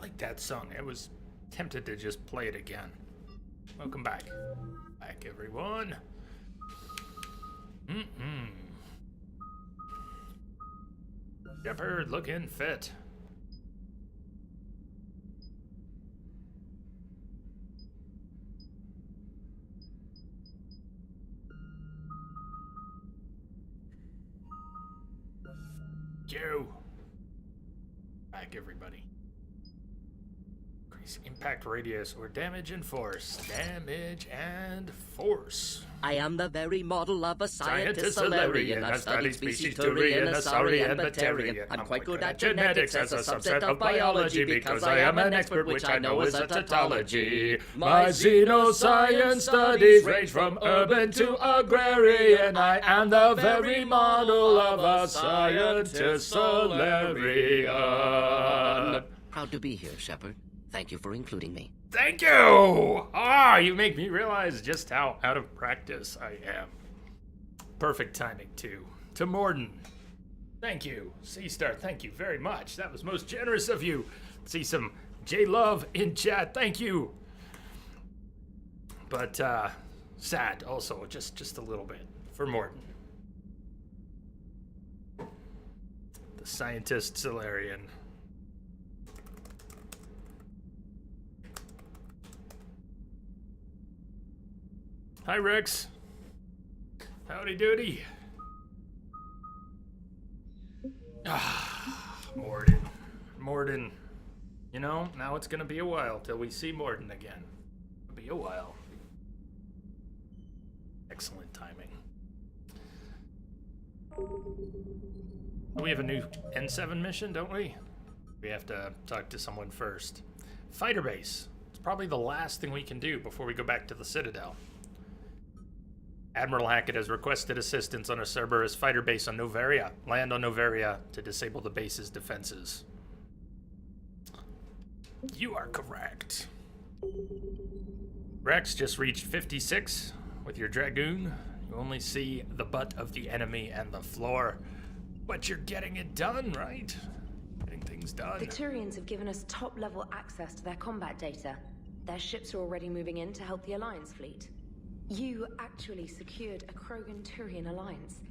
like that song. I was tempted to just play it again. Welcome back. Back, everyone. Shepherd looking fit. Joe. Back, everybody. Increase impact radius or damage and force. Damage and force. I am the very model of a scientist Solarian. I've studied species Turian, Turian, Asari, Asari, and and Batarian. Batarian. I'm quite good at genetics as a subset of biology because I am an expert, which I know is a tautology. My xenoscience studies range from urban to agrarian. I am the very model of a scientist Solarian. Proud to be here, Shepard. Thank you for including me. Thank you! You make me realize just how out of practice I am. Perfect timing, too. To Morden. Thank you. C-Star, thank you very much. That was most generous of you. See some J-Love in chat. Thank you. But, sad also, just a little bit for Morden. The scientist Solarian. Hi, Rex. Howdy doody. Morden. You know, now it's gonna be a while till we see Morden again. It'll be a while. Excellent timing. We have a new N7 mission, don't we? We have to talk to someone first. Fighter base. It's probably the last thing we can do before we go back to the Citadel. Admiral Hackett has requested assistance on a Cerberus fighter base on Novaria. Land on Novaria to disable the base's defenses. You are correct. Rex just reached 56 with your Dragoon. You only see the butt of the enemy and the floor. But you're getting it done, right? Getting things done. The Turians have given us top-level access to their combat data. Their ships are already moving in to help the Alliance fleet. You actually secured a Krogan-Turian alliance.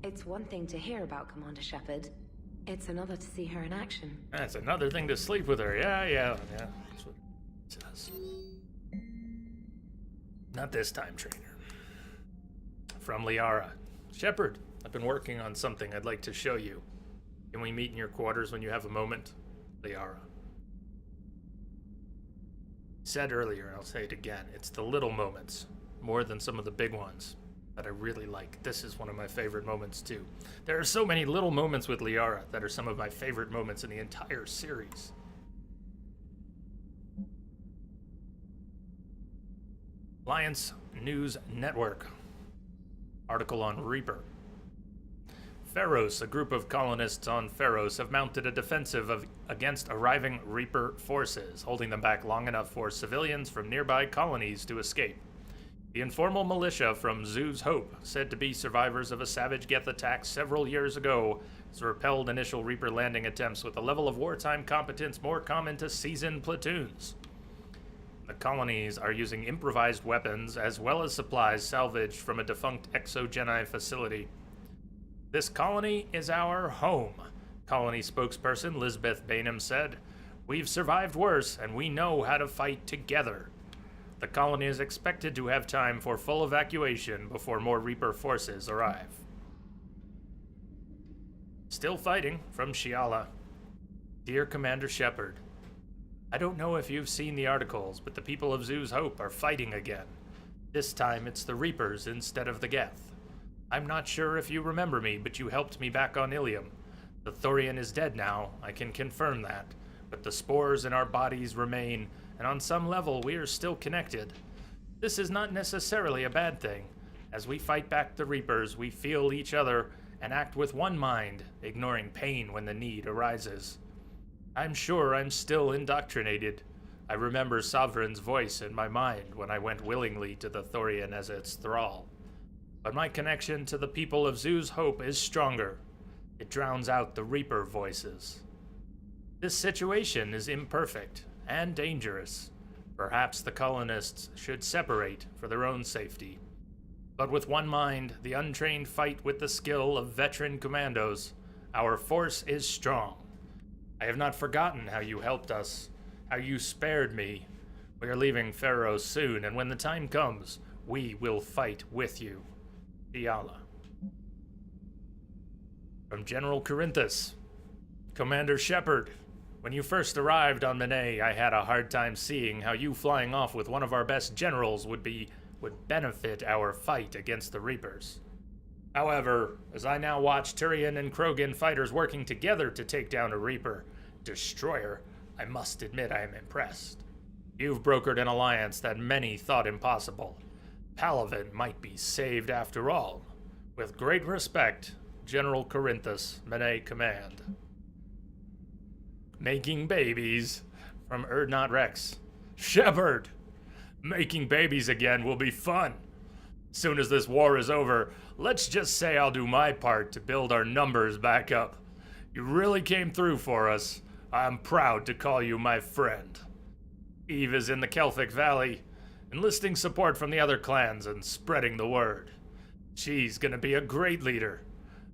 It's one thing to hear about Commander Shepard. It's another to see her in action. That's another thing to sleep with her. Yeah. That's what it says. Not this time, trainer. From Liara. Shepard, I've been working on something I'd like to show you. Can we meet in your quarters when you have a moment? Liara. Said earlier, and I'll say it again, it's the little moments, more than some of the big ones, that I really like. This is one of my favorite moments, too. There are so many little moments with Liara that are some of my favorite moments in the entire series. Alliance News Network. Article on Reaper. Pharos, a group of colonists on Pharos, have mounted a defensive against arriving Reaper forces, holding them back long enough for civilians from nearby colonies to escape. The informal militia from Zoo's Hope, said to be survivors of a savage Geth attack several years ago, has repelled initial Reaper landing attempts with a level of wartime competence more common to seasoned platoons. The colonies are using improvised weapons as well as supplies salvaged from a defunct Exogeni facility. This colony is our home, colony spokesperson Lisbeth Bainham said. We've survived worse, and we know how to fight together. The colony is expected to have time for full evacuation before more Reaper forces arrive. Still fighting, from Shiala. Dear Commander Shepard, I don't know if you've seen the articles, but the people of Zoo's Hope are fighting again. This time it's the Reapers instead of the Geth. I'm not sure if you remember me, but you helped me back on Ilium. The Thorian is dead now, I can confirm that, but the spores in our bodies remain, and on some level we are still connected. This is not necessarily a bad thing. As we fight back the Reapers, we feel each other and act with one mind, ignoring pain when the need arises. I'm sure I'm still indoctrinated. I remember Sovereign's voice in my mind when I went willingly to the Thorian as its thrall. But my connection to the people of Zoo's Hope is stronger. It drowns out the Reaper voices. This situation is imperfect and dangerous. Perhaps the colonists should separate for their own safety. But with one mind, the untrained fight with the skill of veteran commandos. Our force is strong. I have not forgotten how you helped us, how you spared me. We are leaving Pharaoh soon, and when the time comes, we will fight with you. Fiala. From General Corinthus. Commander Shepard, when you first arrived on Menet, I had a hard time seeing how you flying off with one of our best generals would benefit our fight against the Reapers. However, as I now watch Turian and Krogan fighters working together to take down a Reaper destroyer, I must admit I am impressed. You've brokered an alliance that many thought impossible. Palaven might be saved after all. With great respect, General Corinthus, Menet Command. Making babies from Erdnot Rex. Shepard! Making babies again will be fun. Soon as this war is over, let's just say I'll do my part to build our numbers back up. You really came through for us. I'm proud to call you my friend. Eve is in the Kelphic Valley, enlisting support from the other clans and spreading the word. She's gonna be a great leader.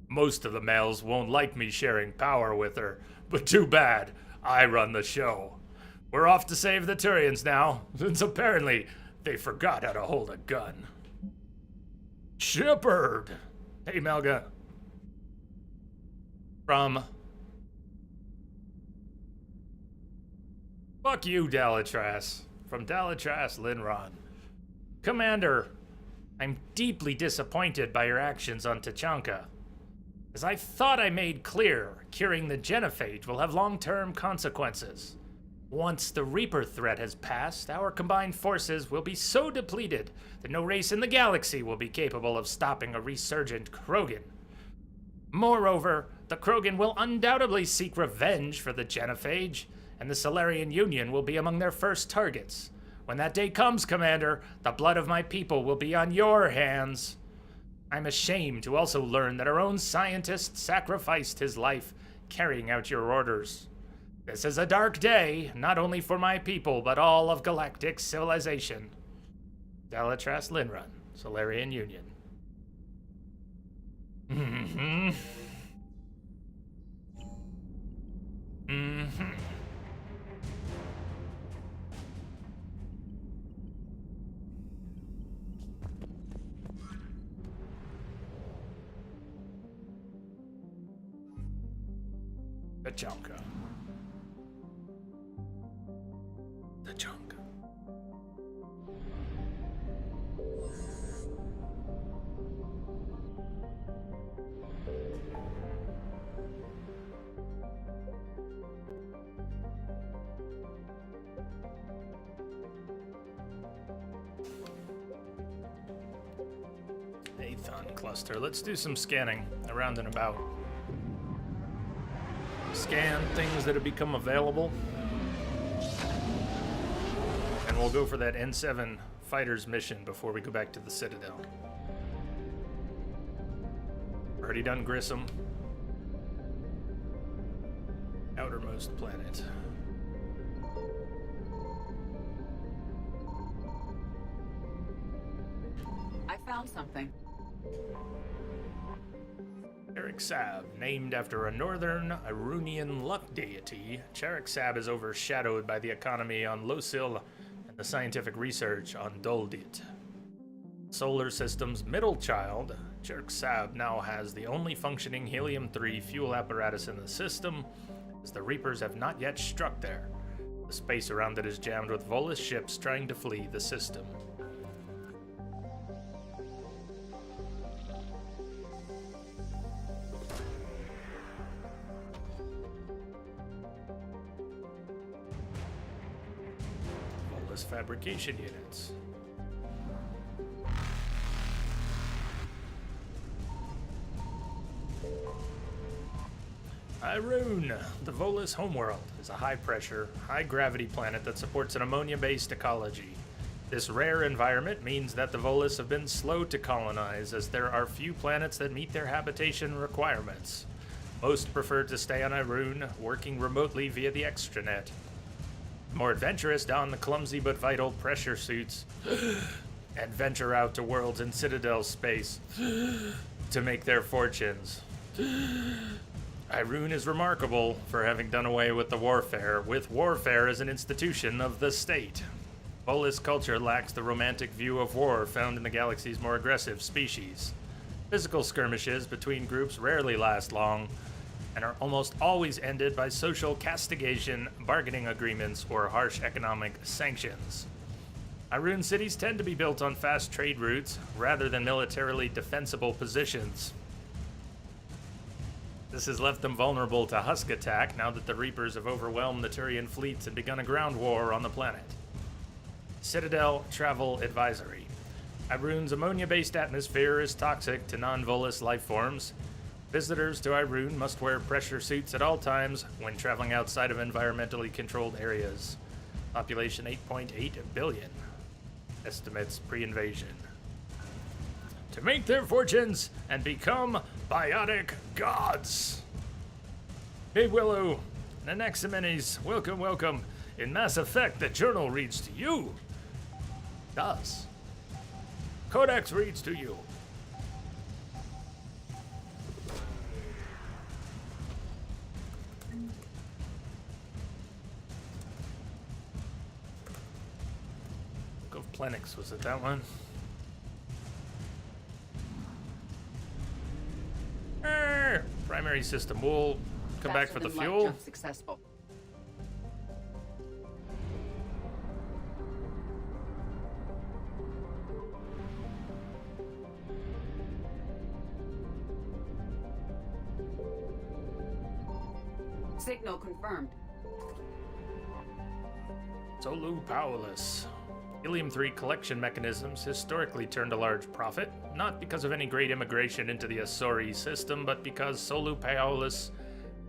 Most of the males won't like me sharing power with her, but too bad, I run the show. We're off to save the Turians now, since apparently they forgot how to hold a gun. Shepard! Hey, Melga. From... Fuck you, Dalatras. From Dalatras Linron. Commander, I'm deeply disappointed by your actions on Tachanka. As I thought I made clear, curing the genophage will have long-term consequences. Once the Reaper threat has passed, our combined forces will be so depleted that no race in the galaxy will be capable of stopping a resurgent Krogan. Moreover, the Krogan will undoubtedly seek revenge for the genophage, and the Solarian Union will be among their first targets. When that day comes, Commander, the blood of my people will be on your hands. I'm ashamed to also learn that our own scientist sacrificed his life carrying out your orders. This is a dark day, not only for my people, but all of galactic civilization. Dalatras Linron, Solarian Union. Mm-hmm. Mm-hmm. Tachanka. Tachanka. Athon cluster. Let's do some scanning around and about. Scan things that have become available. And we'll go for that N7 fighters mission before we go back to the Citadel. Already done Grissom. Outermost planet. I found something. Cheraxab, named after a northern Irunian luck deity, Cheraxab is overshadowed by the economy on Losil and the scientific research on Doldit. Solar System's middle child, Cheraxab now has the only functioning helium-3 fuel apparatus in the system, as the Reapers have not yet struck there. The space around it is jammed with Volus ships trying to flee the system. Fabrication units. Irune, the Volus homeworld, is a high-pressure, high-gravity planet that supports an ammonia-based ecology. This rare environment means that the Volus have been slow to colonize, as there are few planets that meet their habitation requirements. Most prefer to stay on Irune, working remotely via the extranet. More adventurous don the clumsy but vital pressure suits and venture out to worlds in Citadel space to make their fortunes. Irune is remarkable for having done away with warfare as an institution of the state. Volus culture lacks the romantic view of war found in the galaxy's more aggressive species. Physical skirmishes between groups rarely last long, and are almost always ended by social castigation, bargaining agreements, or harsh economic sanctions. Irune cities tend to be built on fast trade routes rather than militarily defensible positions. This has left them vulnerable to Husk attack now that the Reapers have overwhelmed the Turian fleets and begun a ground war on the planet. Citadel Travel Advisory. Irune's ammonia-based atmosphere is toxic to non-Volus life forms. Visitors to Irune must wear pressure suits at all times when traveling outside of environmentally controlled areas. Population 8.8 billion. Estimates pre-invasion. To make their fortunes and become biotic gods. Hey Willow, Anaximenes, welcome, welcome. In Mass Effect, the journal reads to you. Does. Codex reads to you. Book of Plenix, was it that one? Primary system. We'll come back for the fuel. Successful. Signal confirmed. Solu powerless. Helium-3 collection mechanisms historically turned a large profit, not because of any great immigration into the Asori system, but because Solu Paolus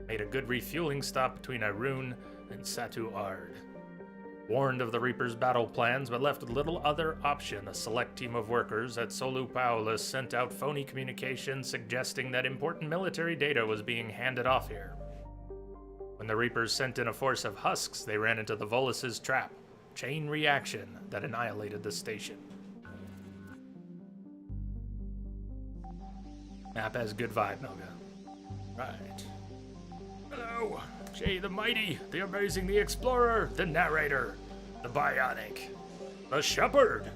made a good refueling stop between Irune and Satu Ard. Warned of the Reaper's battle plans, but left with little other option, a select team of workers at Solu Paolus sent out phony communications suggesting that important military data was being handed off here. When the Reapers sent in a force of husks, they ran into the Volus's trap. Chain reaction that annihilated the station. Map has good vibe, Noga. Right. Hello, Jay the Mighty, the Amazing, the Explorer, the Narrator, the Bionic, the Shepherd.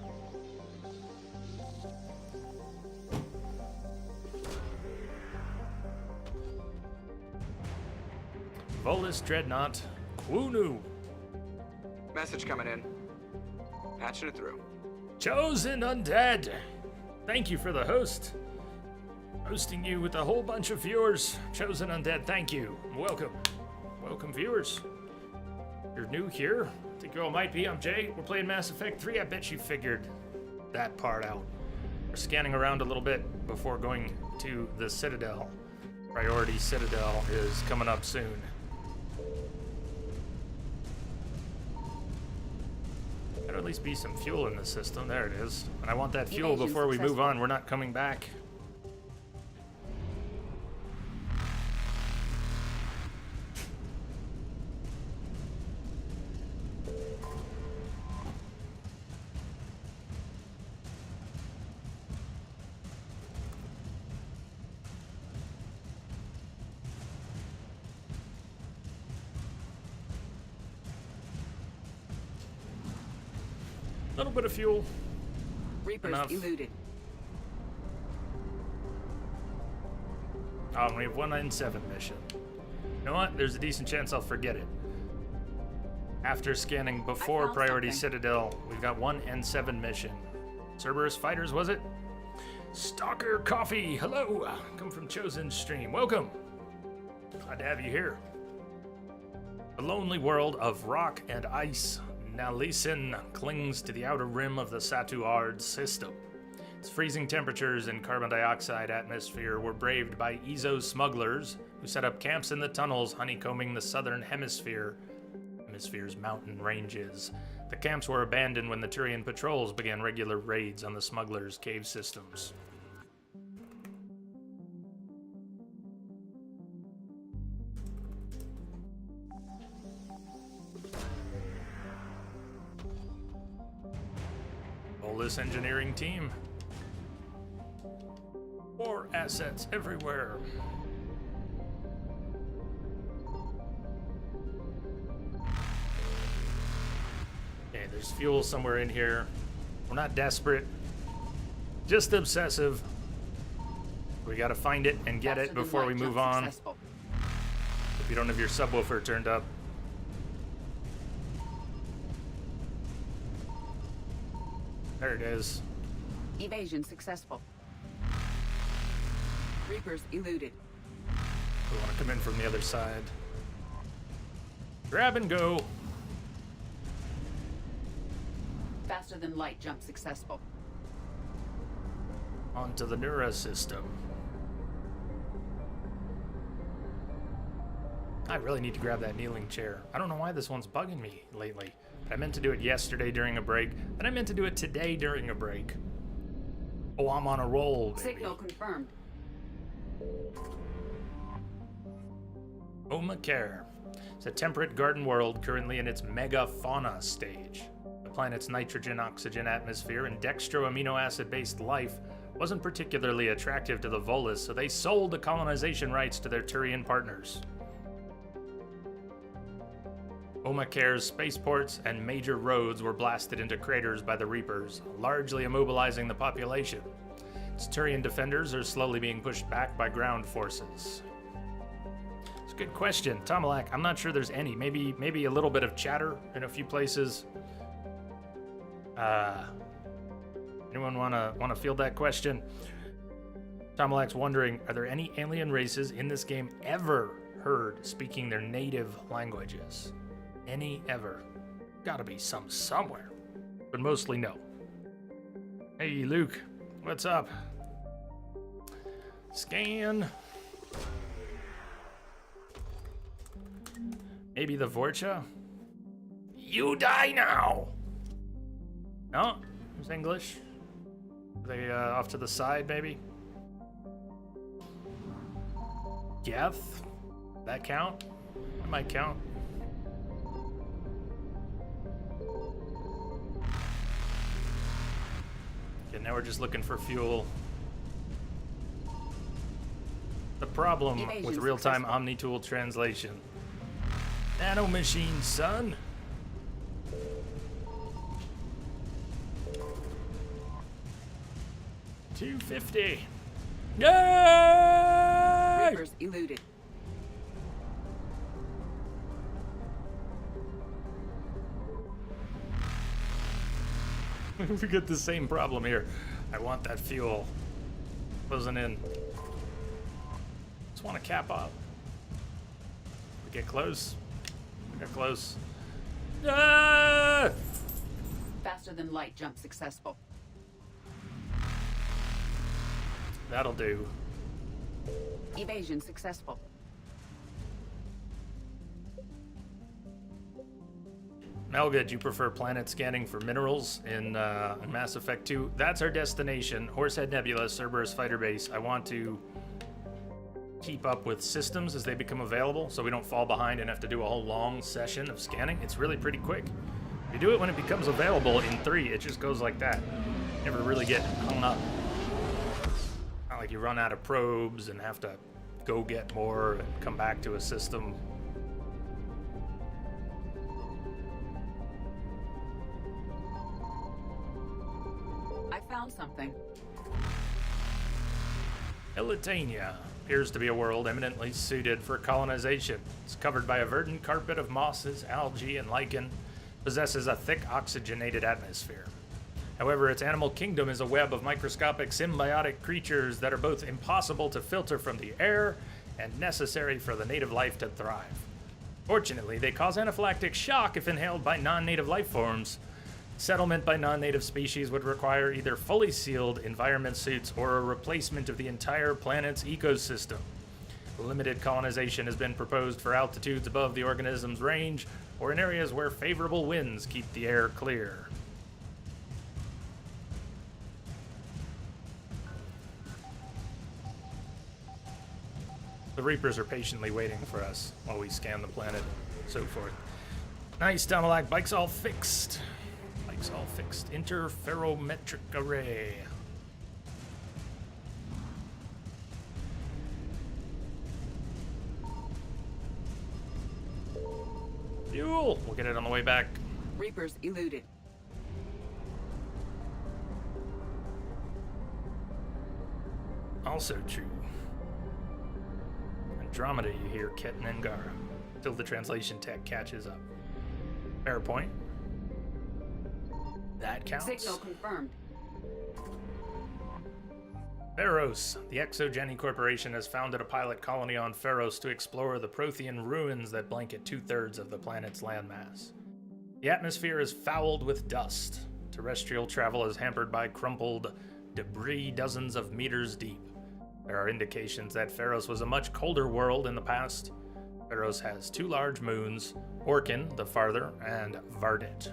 Volus Dreadnought, Kwunu. Message coming in. Patching it through. Chosen Undead. Thank you for the host. Hosting you with a whole bunch of viewers. Chosen Undead, thank you. Welcome. Welcome, viewers. You're new here. I think you all might be. I'm Jay. We're playing Mass Effect 3. I bet you figured that part out. We're scanning around a little bit before going to the Citadel. Priority Citadel is coming up soon. There'll at least be some fuel in the system. There it is. And I want that fuel before we move on. We're not coming back. A little bit of fuel. Reapers Enough. eluded. Oh, and we have one N7 mission. You know what? There's a decent chance I'll forget it. After scanning before found Priority something. Citadel, we've got one N7 mission. Cerberus Fighters, was it? Stalker Coffee, hello! Come from Chosen Stream, welcome! Glad to have you here. The lonely world of rock and ice. Nalisin clings to the outer rim of the Satu Ard system. Its freezing temperatures and carbon dioxide atmosphere were braved by Ezo smugglers who set up camps in the tunnels honeycombing the southern hemisphere's mountain ranges. The camps were abandoned when the Turian patrols began regular raids on the smugglers' cave systems. Bolus engineering team. War assets everywhere. Okay, there's fuel somewhere in here. We're not desperate, just obsessive. We gotta find it and get it before we move on. If you don't have your subwoofer turned up. There it is. Evasion successful. Reapers eluded. We want to come in from the other side. Grab and go. Faster than light jump successful. Onto the Neura system. I really need to grab that kneeling chair. I don't know why this one's bugging me lately. I meant to do it yesterday during a break, and I meant to do it today during a break. Oh, I'm on a roll, baby. Signal confirmed. Omacare. It's a temperate garden world currently in its megafauna stage. The planet's nitrogen, oxygen atmosphere and dextro amino acid based life wasn't particularly attractive to the Volus, so they sold the colonization rights to their Turian partners. Omacare's spaceports and major roads were blasted into craters by the Reapers, largely immobilizing the population. Its Turian defenders are slowly being pushed back by ground forces. It's a good question. Tomalak, I'm not sure there's any. Maybe a little bit of chatter in a few places. Anyone wanna field that question? Tomalak's wondering, are there any alien races in this game ever heard speaking their native languages? Any ever? Gotta be some somewhere. But mostly no. Hey, Luke. What's up? Scan. Maybe the Vorcha? You die now! No? There's English. Are they off to the side, maybe? Geth? That count? That might count. Okay, now we're just looking for fuel. The problem with real-time Omni-Tool translation. Nanomachine, son! $250. Yay! Reapers eluded. We get the same problem here. I want that fuel. Closing in. Just want to cap up. We get close. We get close. Ah! Faster than light jump successful. That'll do. Evasion successful. Melga, do you prefer planet scanning for minerals in Mass Effect 2? That's our destination. Horsehead Nebula, Cerberus Fighter Base. I want to keep up with systems as they become available so we don't fall behind and have to do a whole long session of scanning. It's really pretty quick. You do it when it becomes available in 3. It just goes like that. Never really get hung up. Not like you run out of probes and have to go get more and come back to a system. I found something. Elitania appears to be a world eminently suited for colonization. It's covered by a verdant carpet of mosses, algae, and lichen, possesses a thick oxygenated atmosphere. However, its animal kingdom is a web of microscopic symbiotic creatures that are both impossible to filter from the air and necessary for the native life to thrive. Fortunately, they cause anaphylactic shock if inhaled by non-native life forms. Settlement by non-native species would require either fully sealed environment suits or a replacement of the entire planet's ecosystem. Limited colonization has been proposed for altitudes above the organism's range or in areas where favorable winds keep the air clear. The Reapers are patiently waiting for us while we scan the planet, so forth. Nice, Domalak. Bike's all fixed. Looks all fixed. Interferometric array. Fuel! We'll get it on the way back. Reapers eluded. Also true. Andromeda, you hear Ket and Engara. Till the translation tech catches up. Fair point. That counts. Signal confirmed. Pharos. The Exogeny Corporation has founded a pilot colony on Pharos to explore the Prothean ruins that blanket 2/3 of the planet's landmass. The atmosphere is fouled with dust. Terrestrial travel is hampered by crumpled debris dozens of meters deep. There are indications that Pharos was a much colder world in the past. Pharos has 2 large moons, Orkin, the farther, and Vardit.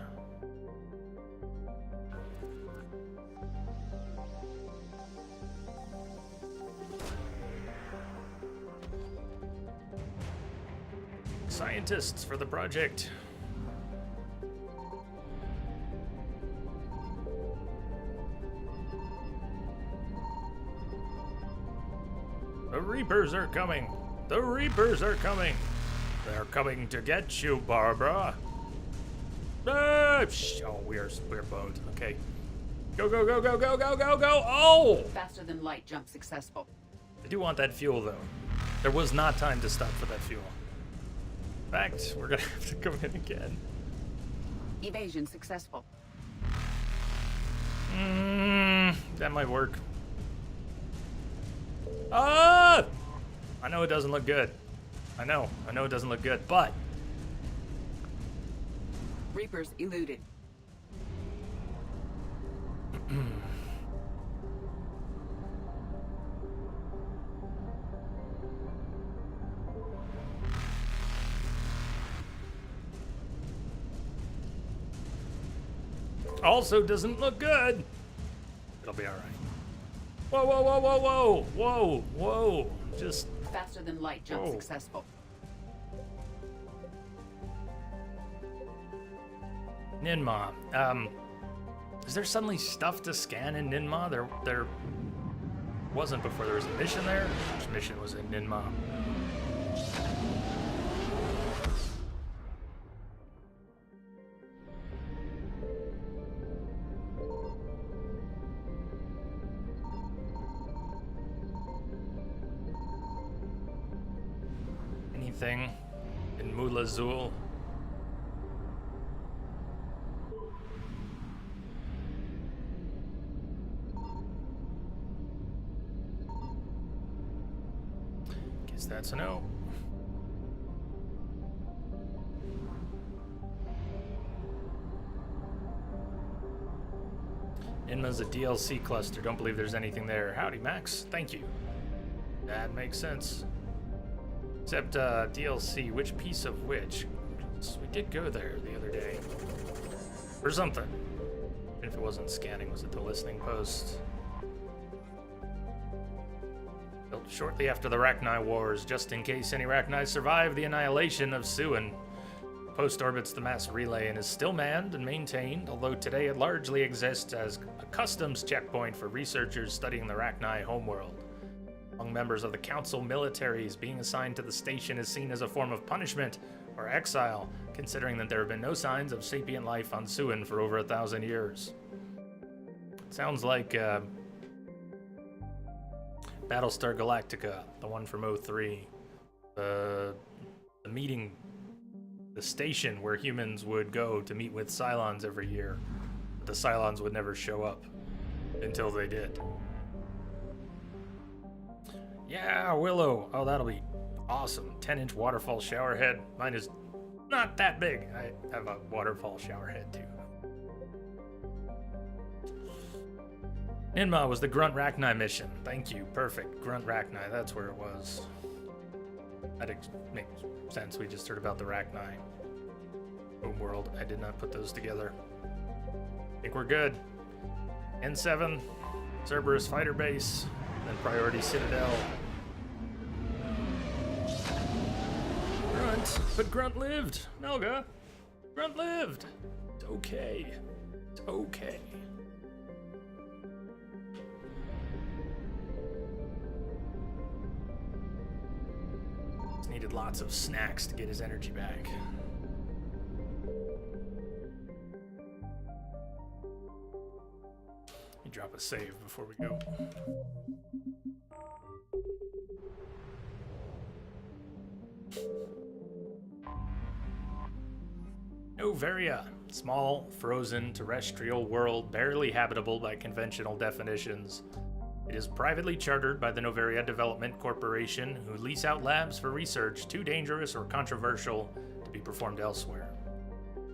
Scientists for the project. The Reapers are coming. The Reapers are coming. They're coming to get you, Barbara. Oh, we're boned. Okay. Go, go, go, go, go, go, go, go. Oh! Faster than light jump successful. I do want that fuel, though. There was not time to stop for that fuel. In fact, we're gonna have to go in again. Evasion successful. That might work. Ah! I know it doesn't look good. I know it doesn't look good, but... Reapers eluded. Also doesn't look good. It'll be all right. Whoa, whoa, whoa, whoa, whoa, whoa, whoa. Just... Faster than light jump Whoa. successful. Ninma. Is there suddenly stuff to scan in Ninma? There wasn't before. There was a mission there. Which mission was in Ninma? Anything in Mulazul? Guess that's a no. Inma's a DLC cluster. Don't believe there's anything there. Howdy, Max. Thank you. That makes sense. Except DLC, which piece of which? We did go there the other day. For something. Even if it wasn't scanning, was it the listening post? Built shortly after the Rachni Wars, just in case any Rachni survived the annihilation of Suin. Post orbits the mass relay and is still manned and maintained, although today it largely exists as a customs checkpoint for researchers studying the Rachni homeworld. Among members of the council militaries, being assigned to the station is seen as a form of punishment or exile, considering that there have been no signs of sapient life on Suin for over 1,000 years. Sounds like Battlestar Galactica, the one from 03. The meeting, the station where humans would go to meet with Cylons every year. But the Cylons would never show up until they did. Yeah, Willow. Oh, that'll be awesome. 10-inch waterfall shower head. Mine is not that big. I have a waterfall shower head, too. Ninma was the Grunt Rachni mission. Thank you. Perfect. Grunt Rachni. That's where it was. That makes sense. We just heard about the Rachni homeworld. I did not put those together. I think we're good. N7, Cerberus Fighter Base, then Priority Citadel. Grunt, but Grunt lived. Melga, Grunt lived. It's okay. Okay. He's needed lots of snacks to get his energy back. Let me drop a save before we go. Noveria. Small, frozen, terrestrial world barely habitable by conventional definitions. It is privately chartered by the Noveria Development Corporation, who lease out labs for research too dangerous or controversial to be performed elsewhere.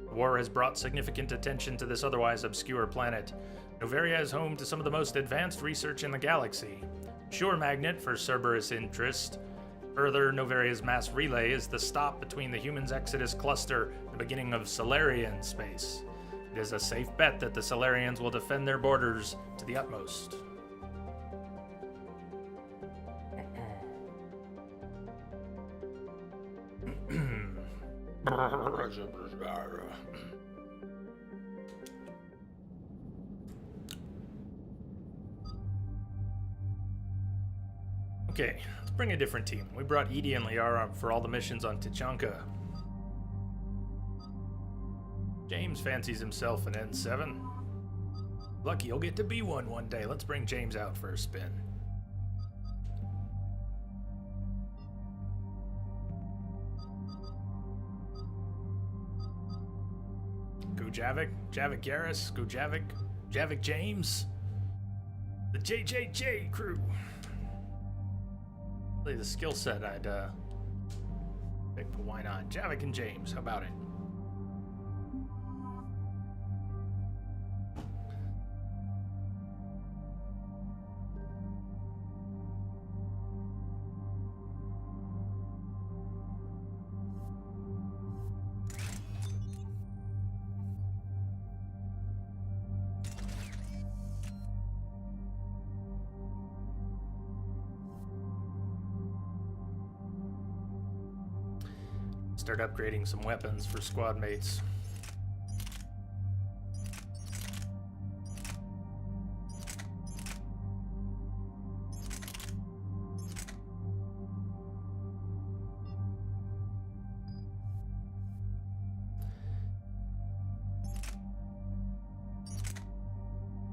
The war has brought significant attention to this otherwise obscure planet. Noveria is home to some of the most advanced research in the galaxy. Sure magnet for Cerberus interest. Further, Noveria's mass relay is the stop between the humans' Exodus cluster and the beginning of Solarian space. It is a safe bet that the Solarians will defend their borders to the utmost. Okay, let's bring a different team. We brought Edie and Liara for all the missions on Tachanka. James fancies himself an N7. Lucky he'll get to be one day. Let's bring James out for a spin. Go Javik, Javik Garrus, go Javik, Javik James. The JJJ crew. The skill set I'd pick, but why not? Javik and James, how about it? Start upgrading some weapons for squad mates.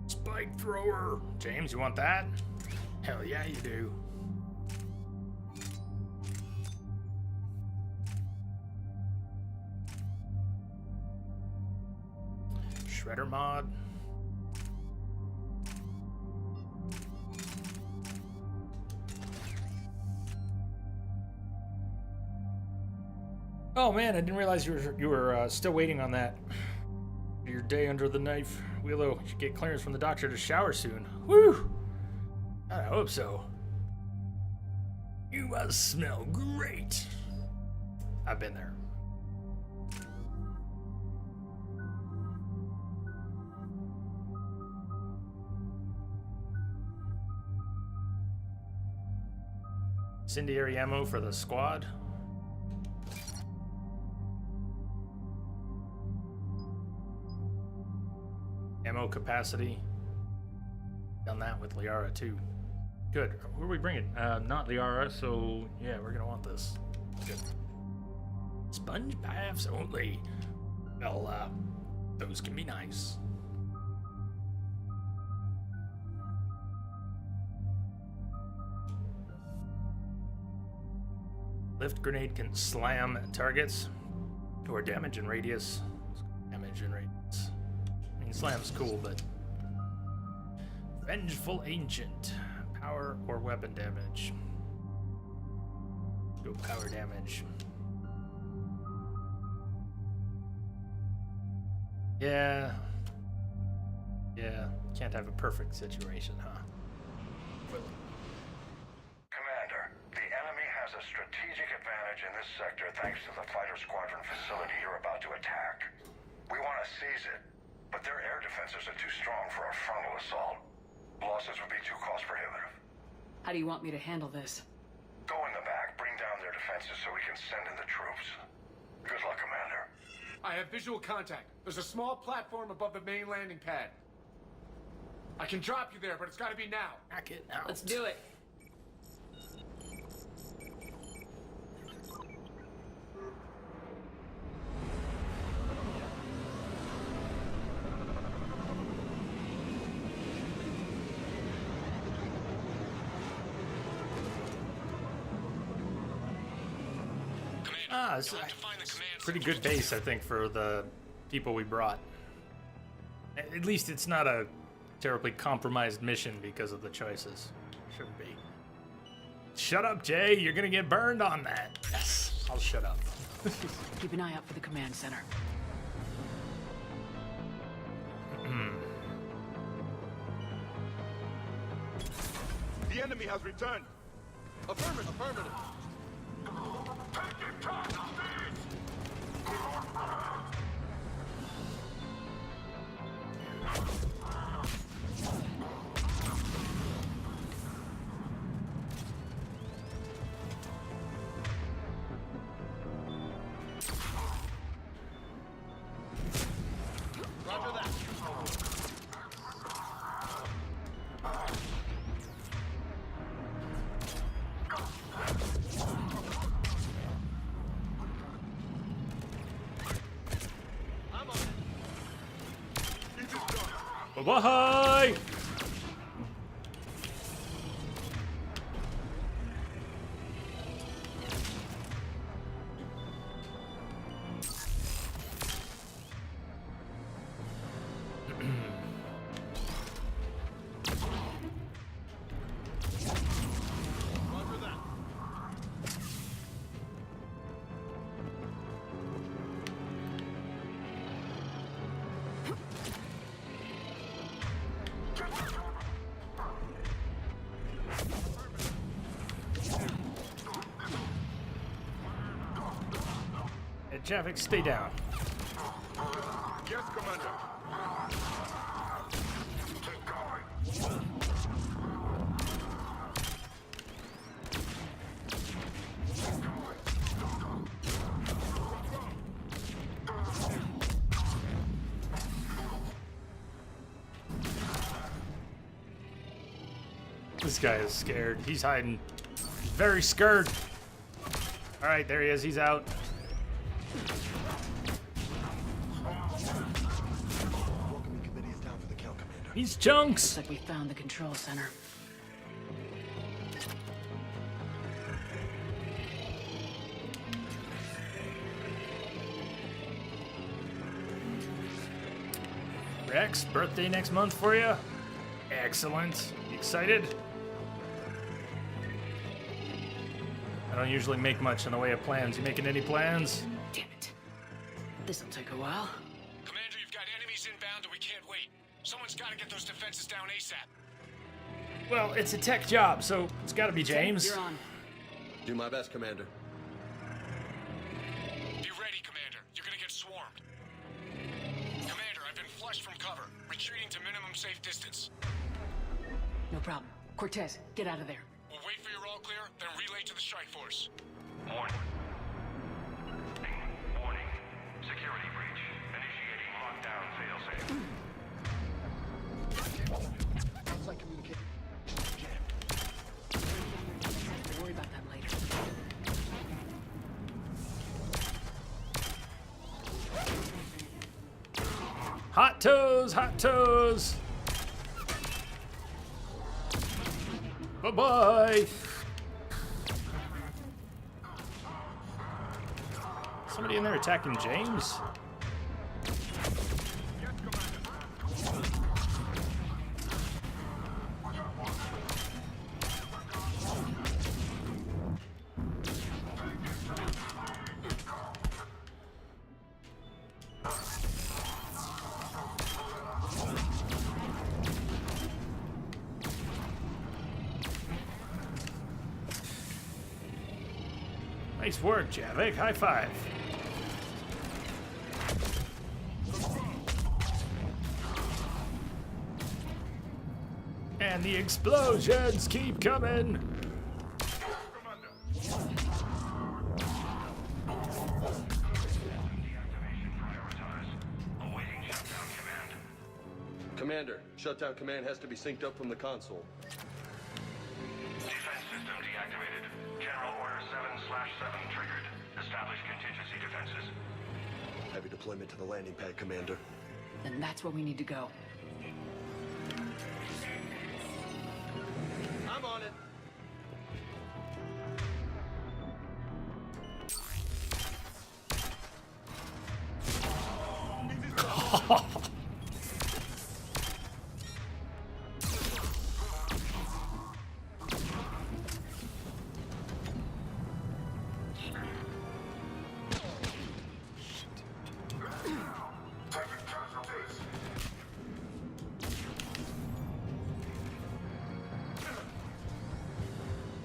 Spike thrower. James, you want that? Hell yeah, you do. Shredder mod. Oh man, I didn't realize you were still waiting on that. Your day under the knife. Willow should get clearance from the doctor to shower soon. Woo! I hope so. You must smell great. I've been there. Incendiary ammo for the squad. Ammo capacity. Done that with Liara too. Good. Who are we bringing? Not Liara, so yeah, we're gonna want this. Good. Sponge baths only. Well, those can be nice. Lift grenade can slam targets or damage in radius. Damage in radius. I mean, slam's cool, but vengeful ancient. Power or weapon damage. Go power damage. Yeah. Can't have a perfect situation, huh? A strategic advantage in this sector thanks to the fighter squadron facility you're about to attack. We want to seize it, but their air defenses are too strong for a frontal assault. Losses would be too cost prohibitive. How do you want me to handle this? Go in the back, bring down their defenses so we can send in the troops. Good luck, Commander. I have visual contact. There's a small platform above the main landing pad. I can drop you there, but it's gotta be now. Hack it out. Let's do it. It's a pretty good base, I think, for the people we brought. At least it's not a terribly compromised mission because of the choices. Shouldn't be. Shut up, Jay. You're gonna get burned on that. Yes, I'll shut up. Keep an eye out for the command center. The enemy has returned. Affirmative, affirmative. Roger that. Bye-bye! Roger that. Hey, Javik, stay down. Yes, Commander. This guy is scared. He's hiding. Very scared. All right, there he is. He's out. Welcoming committee is down for the count, Commander. He's chunks. Looks like we found the control center. Rex, birthday next month for you. Excellent. You excited? I don't usually make much in the way of plans. You making any plans? Damn it. This'll take a while. Commander, you've got enemies inbound and we can't wait. Someone's got to get those defenses down ASAP. Well, it's a tech job, so it's got to be James. You're on. Do my best, Commander. Be ready, Commander. You're gonna get swarmed. Commander, I've been flushed from cover. Retreating to minimum safe distance. No problem. Cortez, get out of there. We'll wait for your all clear, then relay to the strike force. Warning. Warning. Security breach. Initiating lockdown failsafe. Outside communication. We'll worry about that later. Hot toes, hot toes. Bye-bye. Somebody in there attacking James? Nice work, Javik. High five. And the explosions keep coming. Shutdown command has to be synced up from the console. Defense system deactivated. General Order 7/7 triggered. Establish contingency defenses. Heavy deployment to the landing pad, Commander. Then that's where we need to go. I'm on it.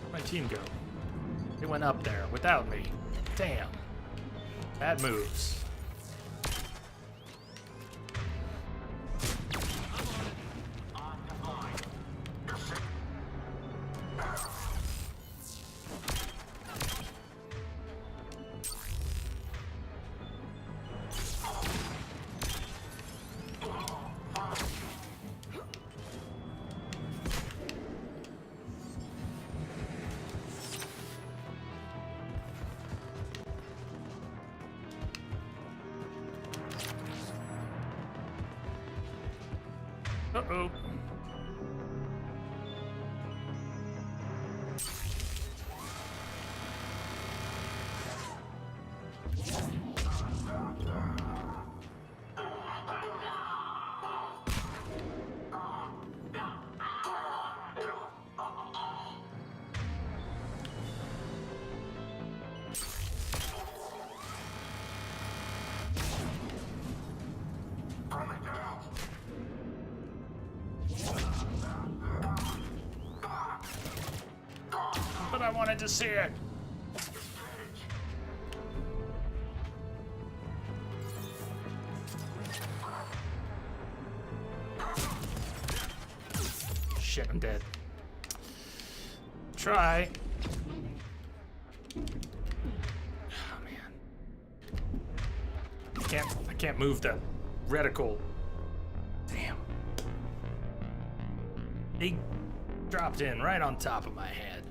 Where'd my team go? They went up there without me. Damn. Bad moves. Uh-oh. But I wanted to see it. Shit, I'm dead. Try. Oh man. I can't move the reticle. Damn. He dropped in right on top of my head.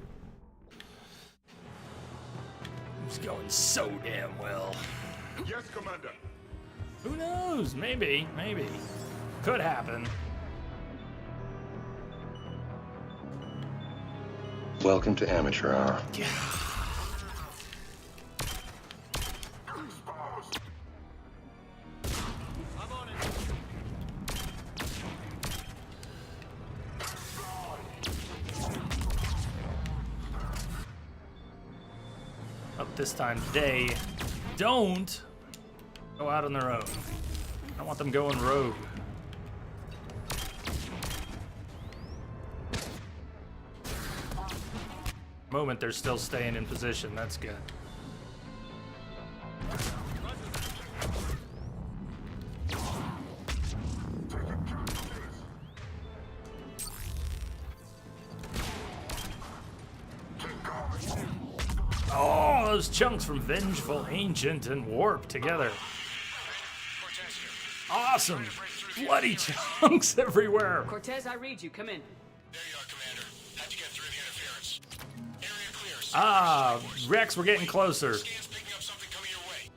It's going so damn well. Yes, Commander. Who knows? Maybe. Could happen. Welcome to Amateur Hour. Up this time they don't go out on their own. I want them going rogue. Moment they're still staying in position. That's good. Oh, those chunks from Vengeful Ancient and Warp together. Awesome. Bloody chunks everywhere. Cortez, I read you. Come in. There you are, Commander. Had to get through the interference. Area clear. Ah, Rex, we're getting closer. Scans picking up something coming your way.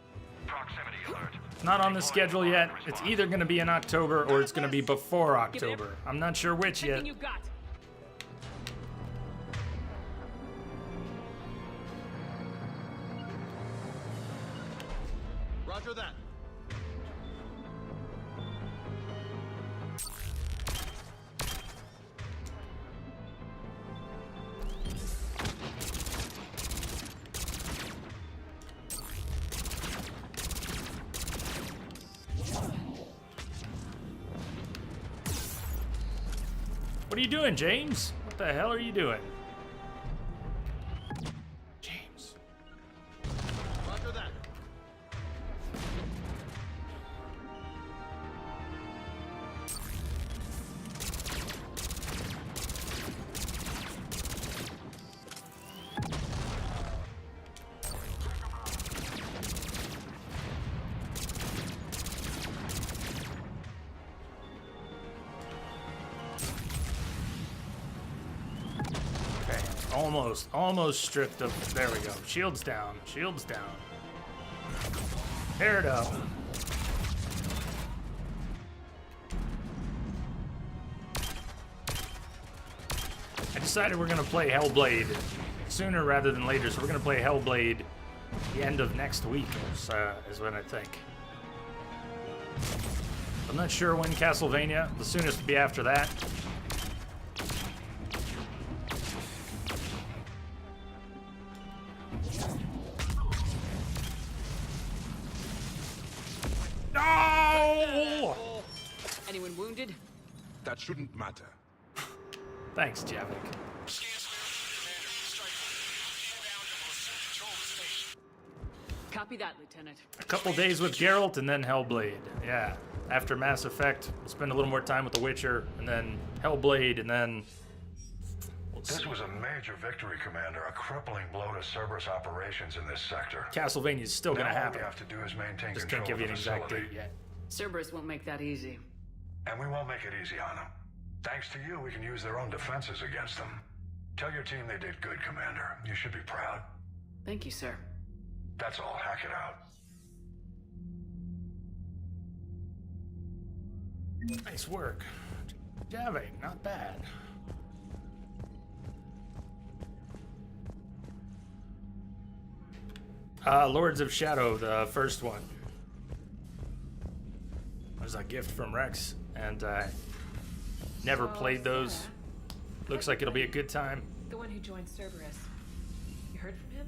Proximity alert. Not on the schedule yet. It's either going to be in October or it's going to be before October. I'm not sure which yet. Everything you got. Roger that. What are you doing, James? What the hell are you doing? James. Roger that. Almost stripped of. There we go. Shields down. Shields down. Tear it up. I decided we're gonna play Hellblade sooner rather than later, so we're gonna play Hellblade the end of next week, is what I think. I'm not sure when Castlevania. The soonest would be after that. No! Anyone wounded? That shouldn't matter. Thanks, Javik. Copy that, Lieutenant. A couple days with Geralt and then Hellblade. Yeah. After Mass Effect, we'll spend a little more time with The Witcher, and then Hellblade, and then... This was a major victory, Commander. A crippling blow to Cerberus operations in this sector. Castlevania's still gonna Now all happen. we have to do is maintain Just control can't give you of an the exact facility. date yet. Cerberus won't make that easy. And we won't make it easy on them. Thanks to you, we can use their own defenses against them. Tell your team they did good, Commander. You should be proud. Thank you, sir. That's all. Hack it out. Nice work. Javik, not bad. Lords of Shadow, the first one. Was a gift from Rex, and I never played those. Looks like it'll be a good time. The one who joined Cerberus. You heard from him?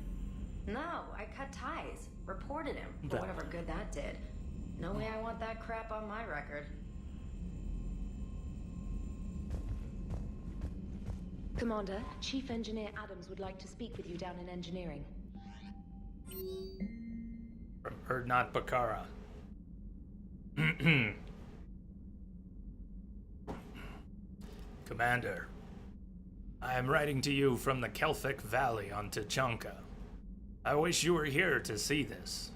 No, I cut ties. Reported him for whatever good that did. No way I want that crap on my record. Commander, Chief Engineer Adams would like to speak with you down in engineering. From Erdnot Bakara. Commander, I am writing to you from the Kelphic Valley on Tachanka. I wish you were here to see this.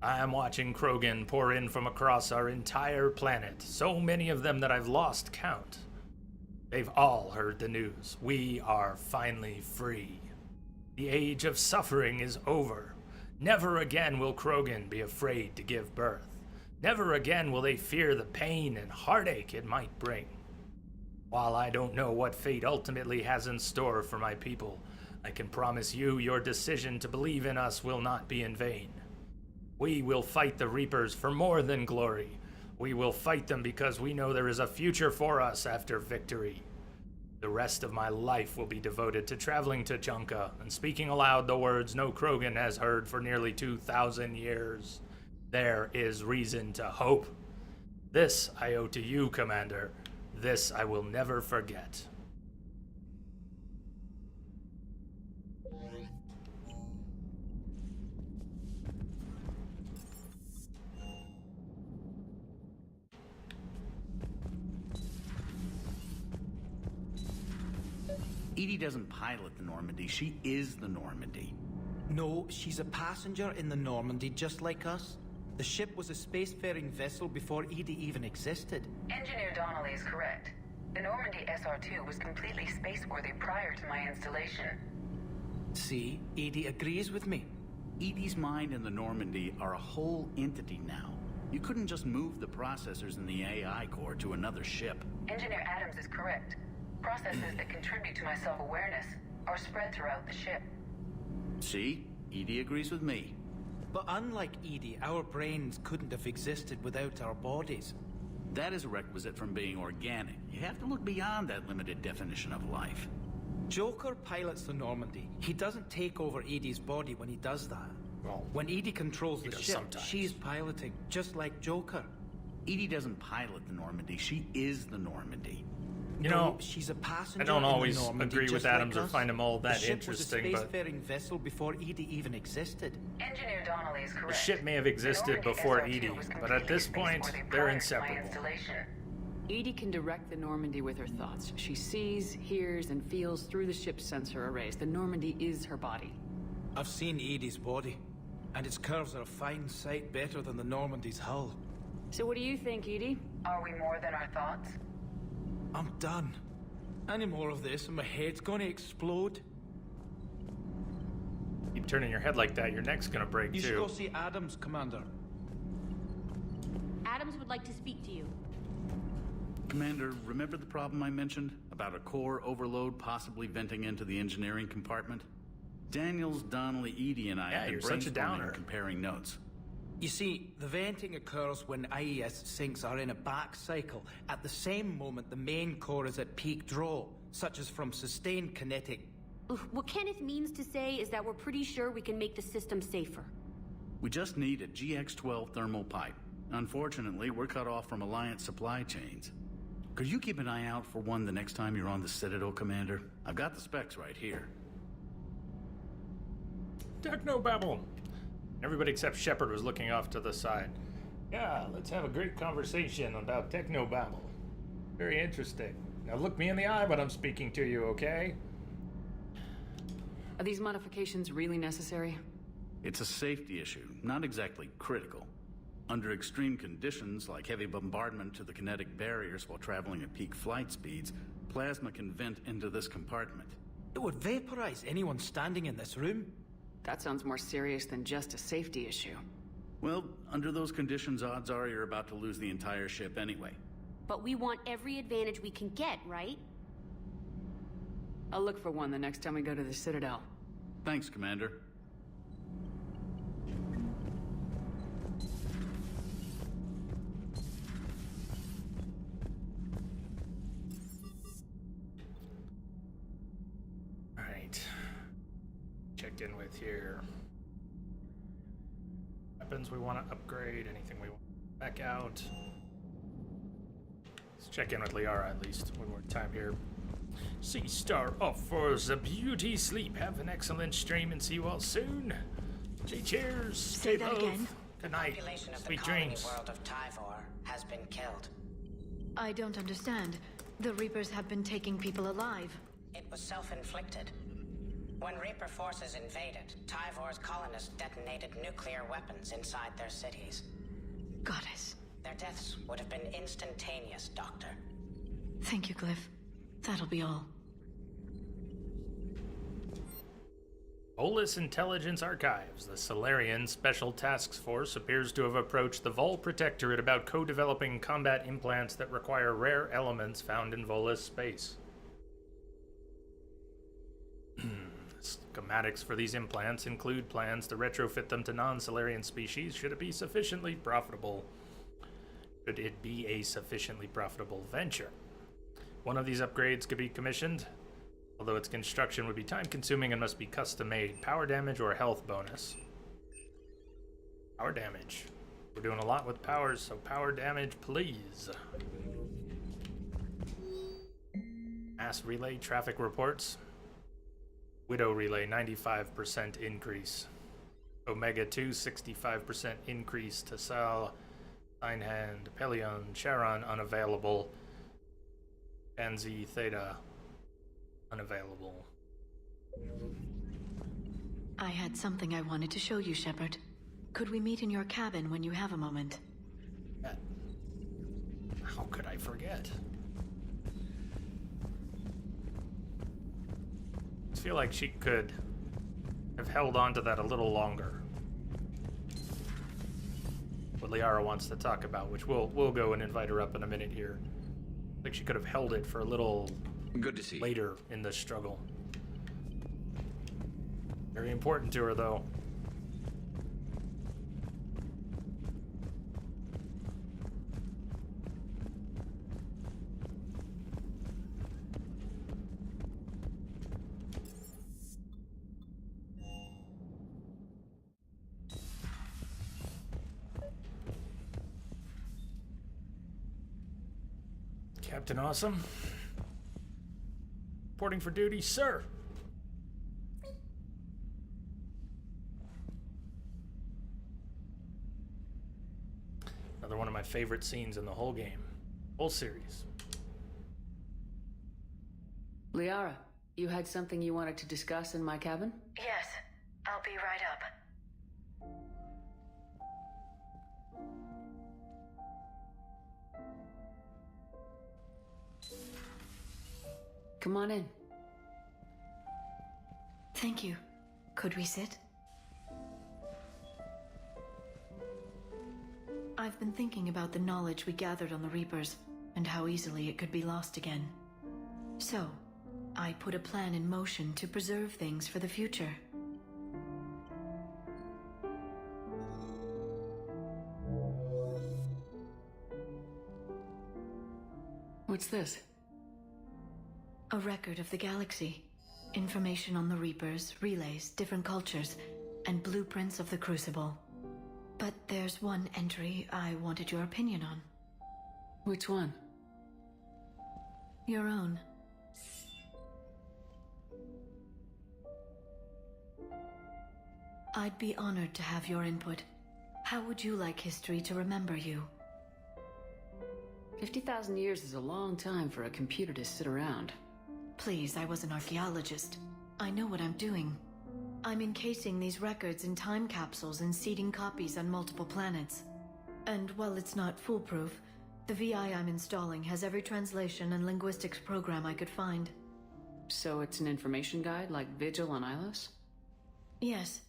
I am watching Krogan pour in from across our entire planet, so many of them that I've lost count. They've all heard the news. We are finally free. The age of suffering is over. Never again will Krogan be afraid to give birth. Never again will they fear the pain and heartache it might bring. While I don't know what fate ultimately has in store for my people, I can promise you your decision to believe in us will not be in vain. We will fight the Reapers for more than glory. We will fight them because we know there is a future for us after victory. The rest of my life will be devoted to traveling to Tachanka and speaking aloud the words no Krogan has heard for nearly 2,000 years. There is reason to hope. This I owe to you, Commander. This I will never forget. Edie doesn't pilot the Normandy, she is the Normandy. No, she's a passenger in the Normandy, just like us. The ship was a spacefaring vessel before Edie even existed. Engineer Donnelly is correct. The Normandy SR-2 was completely spaceworthy prior to my installation. See, Edie agrees with me. Edie's mind and the Normandy are a whole entity now. You couldn't just move the processors in the AI core to another ship. Engineer Adams is correct. Processes that contribute to my self-awareness are spread throughout the ship. See? Edie agrees with me. But unlike Edie, our brains couldn't have existed without our bodies. That is a requisite from being organic. You have to look beyond that limited definition of life. Joker pilots the Normandy. He doesn't take over Edie's body when he does that. Well, when Edie controls the ship, sometimes. she's piloting, just like Joker. Edie doesn't pilot the Normandy, she is the Normandy. You know, she's a passenger. I don't always in the Normandy, agree with just Adams like or us. find him all that the ship interesting, was a but spacefaring vessel before Edie even existed. Engineer Donnelly is correct. the ship may have existed before Edie, but at this point, they're inseparable. Edie can direct the Normandy with her thoughts. She sees, hears, and feels through the ship's sensor arrays. The Normandy is her body. I've seen Edie's body, and its curves are a fine sight better than the Normandy's hull. So what do you think, Edie? Are we more than our thoughts? I'm done. Any more of this and my head's gonna explode. Keep turning your head like that, your neck's gonna break You too. should go see Adams, Commander. Adams would like to speak to you. Commander, remember the problem I mentioned? About a core overload possibly venting into the engineering compartment? Daniels, Donnelly, Edie, and I have been you're such a brainstorming downer. and comparing notes. You see, the venting occurs when IES sinks are in a back cycle. At the same moment, the main core is at peak draw, such as from sustained kinetic. What Kenneth means to say is that we're pretty sure we can make the system safer. We just need a GX-12 thermal pipe. Unfortunately, we're cut off from Alliance supply chains. Could you keep an eye out for one the next time you're on the Citadel, Commander? I've got the specs right here. Technobabble! Everybody except Shepard was looking off to the side. Yeah, let's have a great conversation about Technobabble. Very interesting. Now look me in the eye when I'm speaking to you, okay? Are these modifications really necessary? It's a safety issue, not exactly critical. Under extreme conditions, like heavy bombardment to the kinetic barriers while traveling at peak flight speeds, plasma can vent into this compartment. It would vaporize anyone standing in this room. That sounds more serious than just a safety issue. Well, under those conditions, odds are you're about to lose the entire ship anyway. But we want every advantage we can get, right? I'll look for one the next time we go to the Citadel. Thanks, Commander. Alright. Checked in with here. Weapons we want to upgrade, anything we want back out. Let's check in with Liara at least one more time here. Sea Star offers a beauty sleep. Have an excellent stream and see you all soon. Cheers. Say that again. Good night. Population of Sweet the colony dreams. world of Tyvor has been killed. I don't understand. The Reapers have been taking people alive. It was self-inflicted. When Reaper forces invaded, Tyvor's colonists detonated nuclear weapons inside their cities. Goddess. Their deaths would have been instantaneous, Doctor. Thank you, Glyph. That'll be all. Volus Intelligence Archives. The Solarian Special Task Force appears to have approached the Vol Protectorate about co-developing combat implants that require rare elements found in Volus space. Schematics for these implants include plans to retrofit them to non-Solarian species should it be sufficiently profitable. Should it be a sufficiently profitable venture? One of these upgrades could be commissioned, although its construction would be time-consuming and must be custom-made. Power damage or health bonus? Power damage. We're doing a lot with powers, so power damage, please. Mass relay traffic reports. Widow relay, 95% increase. Omega 2, 65% increase. Tassal, Einhand, Pelion, Charon, unavailable. Pansy, Theta, unavailable. I had something I wanted to show you, Shepard. Could we meet in your cabin when you have a moment? How could I forget? I feel like she could have held on to that a little longer. What Liara wants to talk about, which we'll go and invite her up in a minute here. I think she could have held it for a little good to see later in the struggle. Very important to her, though. Captain Awesome. Reporting for duty, sir. Another one of my favorite scenes in the whole game. Whole series. Liara, you had something you wanted to discuss in my cabin? Yes, I'll be right up. Come on in. Thank you. Could we sit? I've been thinking about the knowledge we gathered on the Reapers, and how easily it could be lost again. So, I put a plan in motion to preserve things for the future. What's this? A record of the galaxy. Information on the Reapers, relays, different cultures, and blueprints of the Crucible. But there's one entry I wanted your opinion on. Which one? Your own. I'd be honored to have your input. How would you like history to remember you? 50,000 years is a long time for a computer to sit around. Please, I was an archaeologist. I know what I'm doing. I'm encasing these records in time capsules and seeding copies on multiple planets. And while it's not foolproof, the VI I'm installing has every translation and linguistics program I could find. So it's an information guide like Vigil on Ilos? Yes.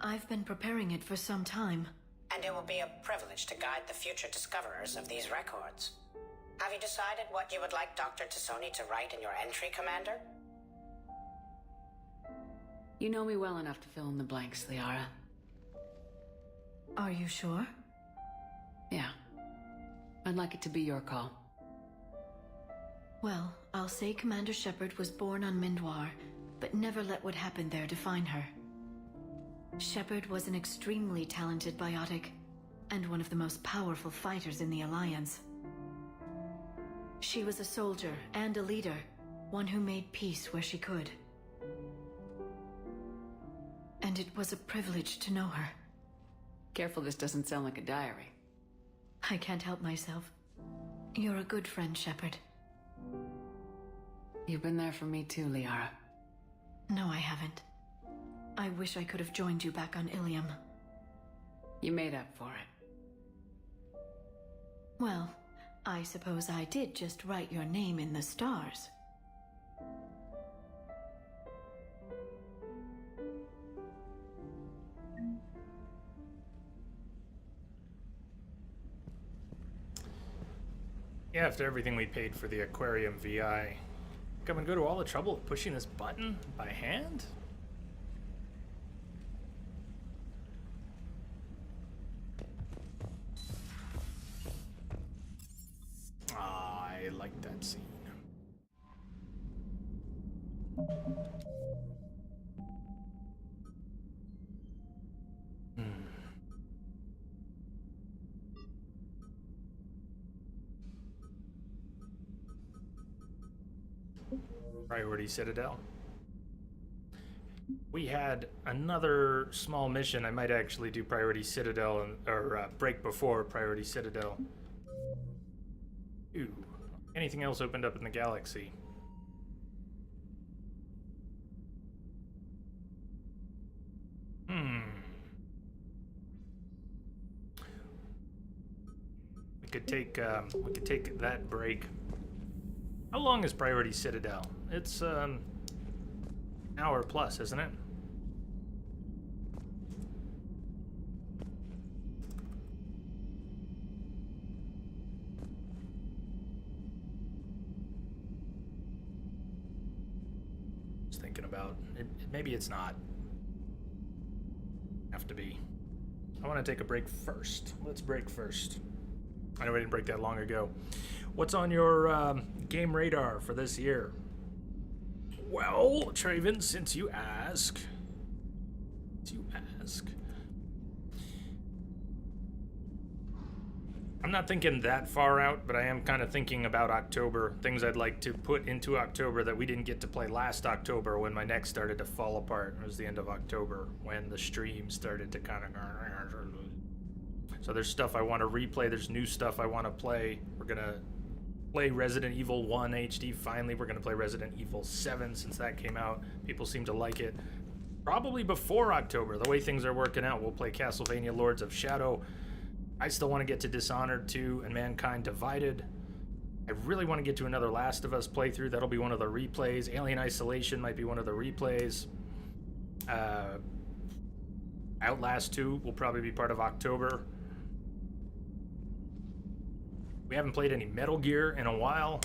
I've been preparing it for some time. And it will be a privilege to guide the future discoverers of these records. Have you decided what you would like Dr. Tassoni to write in your entry, Commander? You know me well enough to fill in the blanks, Liara. Are you sure? Yeah. I'd like it to be your call. Well, I'll say Commander Shepard was born on Mindwar, but never let what happened there define her. Shepard was an extremely talented biotic, and one of the most powerful fighters in the Alliance. She was a soldier and a leader, one who made peace where she could. And it was a privilege to know her. Careful this doesn't sound like a diary. I can't help myself. You're a good friend, Shepard. You've been there for me too, Liara. No, I haven't. I wish I could have joined you back on Ilium. You made up for it. Well, I suppose I did just write your name in the stars. Yeah, after everything we paid for the aquarium VI, come and go to all the trouble of pushing this button by hand? I like that scene. Priority Citadel. We had another small mission. I might actually do Priority Citadel or break before Priority Citadel. Ooh. Anything else opened up in the galaxy? We could take that break. How long is Priority Citadel? It's hour plus, isn't it? Just thinking about it. Maybe it's not. Have to be. I want to take a break first. Let's break first. I know we didn't break that long ago. What's on your game radar for this year? Well, Traven, since you ask. I'm not thinking that far out, but I am kind of thinking about October. Things I'd like to put into October that we didn't get to play last October when my neck started to fall apart. It was the end of October when the stream started to kind of... So there's stuff I want to replay. There's new stuff I want to play. We're going to play Resident Evil 1 HD. Finally, we're going to play Resident Evil 7 since that came out. People seem to like it. Probably before October, the way things are working out, we'll play Castlevania Lords of Shadow. I still want to get to Dishonored 2 and Mankind Divided. I really want to get to another Last of Us playthrough. That'll be one of the replays. Alien Isolation might be one of the replays. Outlast 2 will probably be part of October. We haven't played any Metal Gear in a while.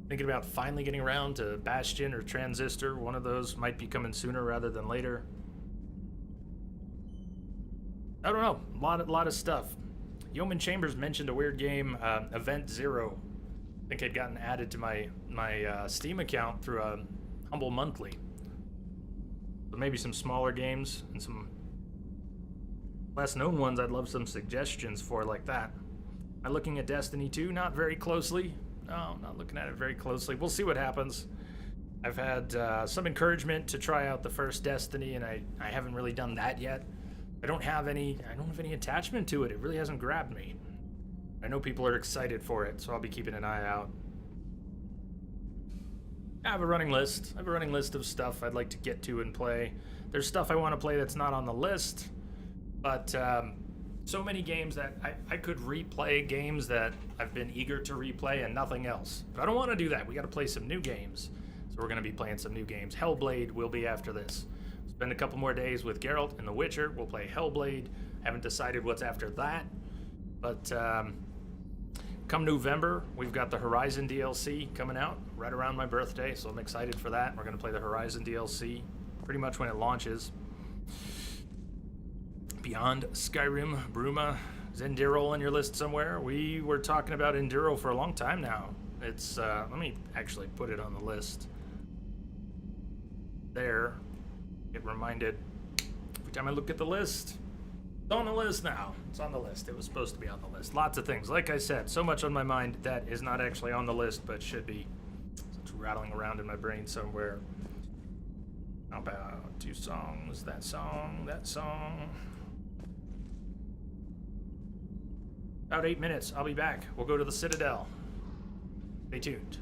Thinking about finally getting around to Bastion or Transistor. One of those might be coming sooner rather than later. I don't know. A lot of stuff. Yeoman Chambers mentioned a weird game, Event Zero. I think had gotten added to my Steam account through a Humble Monthly. So maybe some smaller games and some less known ones I'd love some suggestions for like that. Am I looking at Destiny 2? Not very closely. No, I'm not looking at it very closely. We'll see what happens. I've had some encouragement to try out the first Destiny, and I haven't really done that yet. I don't have any attachment to it. It really hasn't grabbed me. I know people are excited for it, so I'll be keeping an eye out. I have a running list. I have a running list of stuff I'd like to get to and play. There's stuff I want to play that's not on the list, but so many games that I could replay games that I've been eager to replay and nothing else. But I don't want to do that. We got to play some new games. So we're going to be playing some new games. Hellblade will be after this. Spend a couple more days with Geralt and The Witcher. We'll play Hellblade. Haven't decided what's after that. But come November, we've got the Horizon DLC coming out right around my birthday. So I'm excited for that. We're going to play the Horizon DLC pretty much when it launches. Beyond Skyrim, Bruma, is Enduro on your list somewhere? We were talking about Enduro for a long time now. It's, let me actually put it on the list. There. Get reminded every time I look at the list. It's on the list now. It's on the list. It was supposed to be on the list. Lots of things. Like I said, so much on my mind that is not actually on the list, but should be. It's rattling around in my brain somewhere. How about 2 songs? That song, that song. About 8 minutes. I'll be back. We'll go to the Citadel. Stay tuned.